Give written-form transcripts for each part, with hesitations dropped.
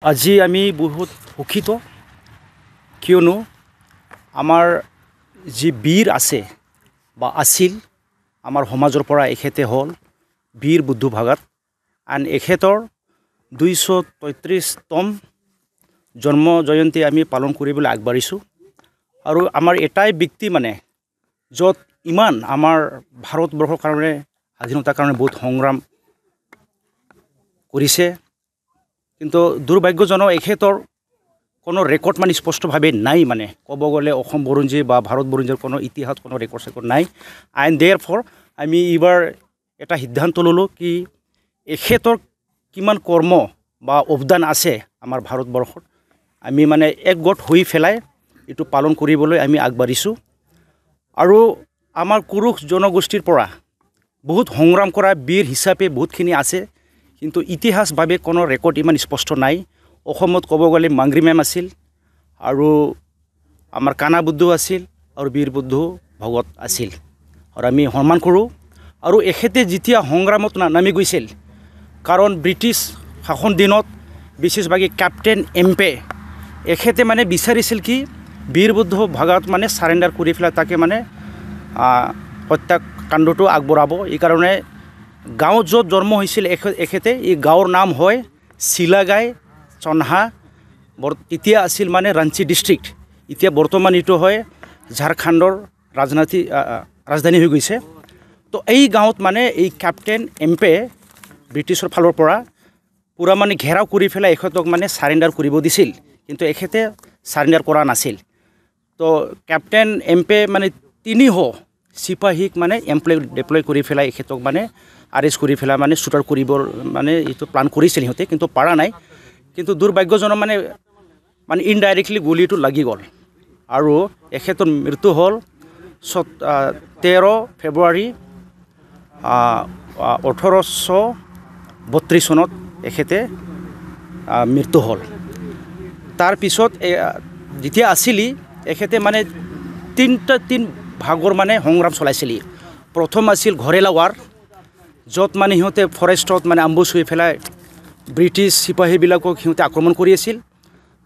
আজি আমি বহুত সুখিত কিয়নো আমাৰ যি বীৰ আছে বা আছিল আমাৰ সমাজৰ পৰা এখেতে হ'ল বীৰ বুদ্ধ ভগত আন এখেতৰ 233তম জন্ম জয়ন্তী আমি পালন কৰিবলৈ আগবাঢ়িছোঁ আৰু আমাৰ এটাই ব্যক্তি মানে য'ত ইমান আমাৰ ভাৰতবৰ্ষৰ কাৰণে স্বাধীনতাৰ কাৰণে বহুত সংগ্ৰাম কৰিছে কিন্তু দুৰ্ভাগ্যজনক এখেতৰ কোনো ৰেকৰ্ড মানে স্পষ্টভাৱে নাই মানে ক'ব গ'লে অসম বুৰঞ্জী বা ভাৰত বুৰঞ্জীৰ কোনো ইতিহাস কোনো ৰেকৰ্ড নাই আইন দেয়াৰ ফৰ আমি এইবাৰ এটা সিদ্ধান্ত ল'লোঁ কি এখেতৰ কিমান কৰ্ম বা অৱদান আছে আমাৰ ভাৰতবৰ্ষত আমি মানে একগোট হৈ পেলাই এইটো পালন কৰিবলৈ আমি আগবাঢ়িছোঁ আৰু আমাৰ কুৰুখ জনগোষ্ঠীৰ পৰা বহুত সংগ্ৰাম কৰা বীৰ হিচাপে বহুতখিনি আছে কিন্তু ইতিহাসভাৱে কোনো ৰেকৰ্ড ইমান স্পষ্ট নাই অসমত ক'ব গ'লে মাংগ্ৰি মেম আছিল আৰু আমাৰ কানা বুদ্ধ আছিল আৰু বীৰ বুদ্ধ ভগত আছিল আৰু আমি সন্মান কৰোঁ আৰু এখেতে যেতিয়া সংগ্ৰামত নামি গৈছিল কাৰণ ব্ৰিটিছ শাসন দিনত বিশেষভাৱে কেপ্টেইন এম্পে এখেতে মানে বিচাৰিছিল কি বীৰ বুদ্ধ ভগত মানে সাৰেণ্ডাৰ কৰি পেলাই তাকে মানে হত্যাকাণ্ডটো আগবঢ়াব এই কাৰণে গাঁৱত য'ত জন্ম হৈছিল এখেতে এই গাঁৱৰ নাম হয় চিলাগাই চনহা এতিয়া আছিল মানে ৰাঞ্চি ডিষ্ট্ৰিক্ট এতিয়া বৰ্তমান এইটো হয় ঝাৰখণ্ডৰ ৰাজধানী হৈ গৈছে তো এই গাঁৱত মানে এই কেপ্টেইন এম্পে ব্ৰিটিছৰ ফালৰ পৰা পুৰা মানে ঘেৰাও কৰি পেলাই এখেতক মানে সাৰেণ্ডাৰ কৰিব দিছিল কিন্তু এখেতে সাৰেণ্ডাৰ কৰা নাছিল তো কেপ্টেইন এম্পে মানে 300 চিপাহীক মানে ডিপ্লয় কৰি পেলাই এখেতক মানে আৰেষ্ট কৰি পেলাই মানে শ্বুটাৰ কৰিবৰ মানে এইটো প্লান কৰিছিল সিহঁতে কিন্তু পাৰা নাই কিন্তু দুৰ্ভাগ্যজনক মানে ইনডাইৰেক্টলি গুলিটো লাগি গ'ল আৰু এখেতৰ মৃত্যু হ'ল 13 ফেব্ৰুৱাৰী 1832 চনত এখেতে মৃত্যু হ'ল তাৰপিছত যেতিয়া আছিলি এখেতে মানে তিন ভাগৰ মানে সংগ্ৰাম চলাইছিল প্ৰথম আছিল ঘৰেলা ৱাৰ য'ত মানে সিহঁতে ফৰেষ্টত মানে আম্বুজ হৈ পেলাই ব্ৰিটিছ চিপাহীবিলাকক সিহঁতে আক্ৰমণ কৰি আছিল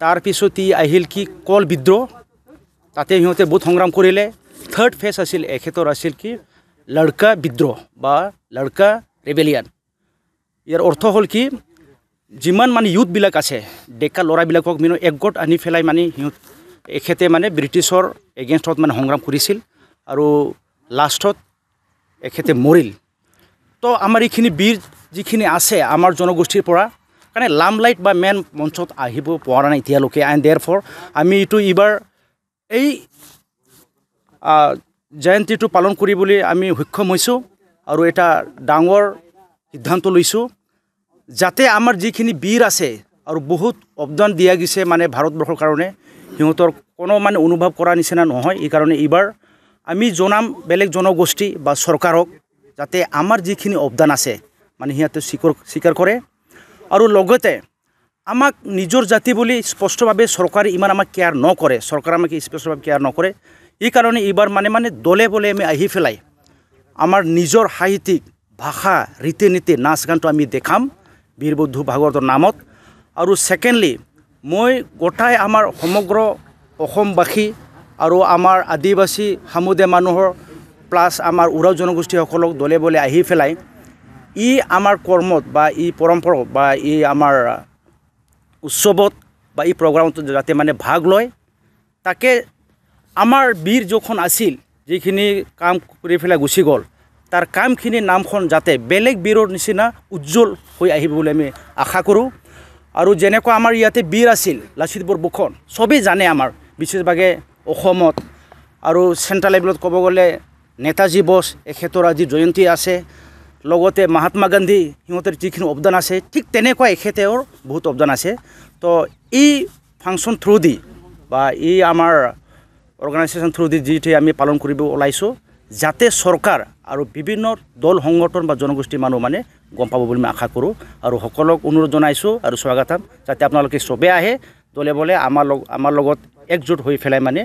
তাৰপিছত আহিল কি কল বিদ্ৰোহ তাতে সিহঁতে বহুত সংগ্ৰাম কৰিলে থাৰ্ড ফেজ আছিল এখেতৰ আছিল কি লড়কা বিদ্ৰোহ বা লড়কা ৰেবেলিয়ান ইয়াৰ অৰ্থ হ'ল কি যিমান মানে ইউথবিলাক আছে ডেকা ল'ৰাবিলাকক মানে একগোট আনি পেলাই মানে এখেতে মানে ব্ৰিটিছৰ এগেইনষ্টত মানে সংগ্ৰাম কৰিছিল আৰু লাষ্টত এখেতে মৰিল তো আমাৰ এইখিনি বীৰ যিখিনি আছে আমাৰ জনগোষ্ঠীৰ পৰা কাৰণে লামলাইট বা মেইন মঞ্চত আহিব পৰা নাই এতিয়ালৈকে এণ্ড দেয়াৰ ফৰ আমি এইটো এইবাৰ এই জয়ন্তীটো পালন কৰিবলৈ আমি সক্ষম হৈছোঁ আৰু এটা ডাঙৰ সিদ্ধান্ত লৈছোঁ যাতে আমাৰ যিখিনি বীৰ আছে আৰু বহুত অৱদান দিয়া গৈছে মানে ভাৰতবৰ্ষৰ কাৰণে সিহঁতৰ কোনো মানে অনুভৱ কৰা নিচিনা নহয় এই কাৰণে এইবাৰ আমি জনাম বেলেগ জনগোষ্ঠী বা চৰকাৰক যাতে আমাৰ যিখিনি অৱদান আছে মানে সিহঁতে স্বীকাৰ কৰে আৰু লগতে আমাক নিজৰ জাতি বুলি স্পষ্টভাৱে চৰকাৰে ইমান আমাক কেয়াৰ নকৰে চৰকাৰে আমাক স্পষ্টভাৱে কেয়াৰ নকৰে এই কাৰণে এইবাৰ মানে দলে বলে আমি আহি পেলাই আমাৰ নিজৰ সাহিত্যিক ভাষা ৰীতি নীতি নাচ গানটো আমি দেখাম বীৰ বুদ্ধ ভাগৱতৰ নামত আৰু ছেকেণ্ডলি মই গোটাই আমাৰ সমগ্ৰ অসমবাসী আৰু আমাৰ আদিবাসী সামুদীয়া মানুহৰ প্লাছ আমাৰ উৰাও জনগোষ্ঠীসকলক দলে বলে আহি পেলাই ই আমাৰ কৰ্মত বা ই পৰম্পৰা বা ই আমাৰ উৎসৱত বা এই প্ৰগ্ৰামত যাতে মানে ভাগ লয় তাকে আমাৰ বীৰ যখন আছিল যিখিনি কাম কৰি পেলাই গুচি গ'ল তাৰ কামখিনি নামখন যাতে বেলেগ বীৰৰ নিচিনা উজ্জ্বল হৈ আহিব বুলি আমি আশা কৰোঁ আৰু যেনেকুৱা আমাৰ ইয়াতে বীৰ আছিল লাচিত বৰফুকন চবেই জানে আমাৰ বিশেষভাৱে অসমত আৰু চেণ্ট্ৰেল লেভেলত ক'ব গ'লে নেতাজী বস এখেতৰ আজি জয়ন্তী আছে লগতে মহাত্মা গান্ধী সিহঁতৰ যিখিনি অৱদান আছে ঠিক তেনেকুৱা এখেতৰ বহুত অৱদান আছে তো এই ফাংচন থ্ৰু দি বা এই আমাৰ অৰ্গেনাইজেশ্যন থ্ৰু দি যিটো আমি পালন কৰিব ওলাইছোঁ যাতে চৰকাৰ আৰু বিভিন্ন দল সংগঠন বা জনগোষ্ঠীৰ মানুহ মানে গম পাব বুলি মই আশা কৰোঁ আৰু সকলোক অনুৰোধ জনাইছোঁ আৰু স্বাগতম যাতে আপোনালোকে চবেই আহে দলে বলে আমাৰ লগত একজোট হৈ পেলাই মানে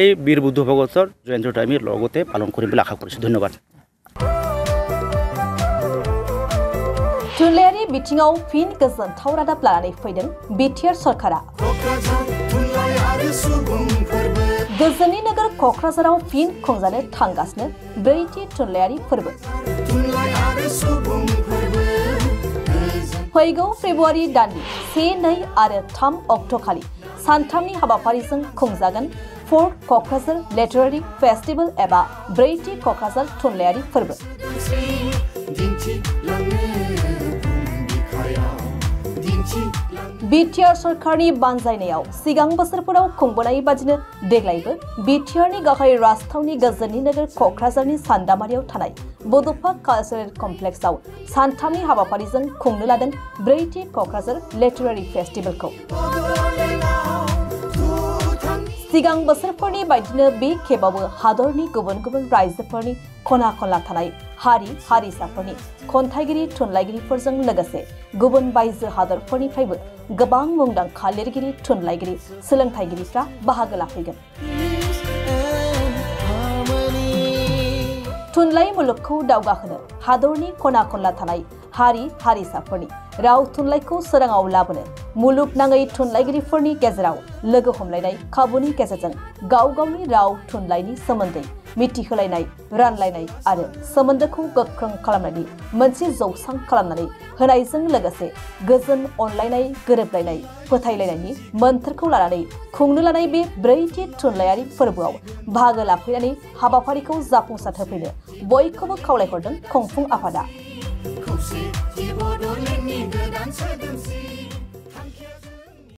এই বীৰ বুদ্ধ ভগতৰ জয়ন্তীটো আমি লগতে পালন কৰিম বুলি আশা কৰিছোঁ ধন্যবাদ थुनलाइयारि बिथिङाव फिन गोजोनथाव रादाब लानानै फैदों बिटिआर सरकारा। गोजोननि नोगोर क'क्राझाराव फिन खुंजानो थांगासिनो ब्रैथि थुनलाइयारि फोरबो। फैगौ फेब्रुवारि दाननि 1, 2 आरो 3 अक्ट'खालि सानथामनि हाबाफारिजों खुंजागोन 4th क'क्राझार लिटारेरि फेस्टिवल एबा ब्रैथि क'क्राझार थुनलाइयारि फोरबो। बिटिआर सरकारनि बानजायनायाव सिगां बोसोरफोराव खुंबोनाय बादिनो देग्लायबो बिटिआरनि गाहाय राजथावनि गोजोननि नोगोर क'क्राझारनि सान्दामारियाव थानाय बड'फा कालचारेल कमप्लेक्सआव सानथामनि हाबाफारिजों खुंनो लादों ब्रैथि क'क्राझार लिटारेरि फेस्टिवलखौ। सिगां बोसोरफोरनि बायदिनो बे खेबावबो हादरनि गुबुन गुबुन रायजोफोरनि खना खनला थानाय हारि हारिसाफोरनि खन्थाइगिरि थुनलाइगिरिफोरजों लोगोसे गुबुन बायजो हादरफोरनिफ्रायबो गोबां मुंदांखा लिरगिरि थुनलाइगिरि सोलोंथाइगिरिफ्रा बाहागो लाफैगोन। थुनलाइ मुलुगखौ दावगाहोनो हादरनि खना खनला थानाय हारि हारिसाफोरनि राव थुनलाइखौ सोराङाव लाबोनो मुलुगनाङै थुनलाइगिरिफोरनि गेजेराव लोगो हमलायनाय खाबुनि गेजेरजों गाव गावनि राव थुनलाइनि सोमोन्दै मिथिहोलायनाय रानलायनाय आरो सोमोन्दोखौ गोख्रों खालामनायनि मोनसे जौसां खालामनानै होनायजों लोगोसे गोजोन अनलायनाय गोरोबलायनाय फोथायलायनायनि मोन्थोरखौ लानानै खुंनो लानाय बे ब्रैथि थुनलाइयारि फोरबोआव बाहागो लाफैनानै हाबाफारिखौ जाफुंसार होफैनो बयखौबो खावलायहरदों खुंफुं आफादा।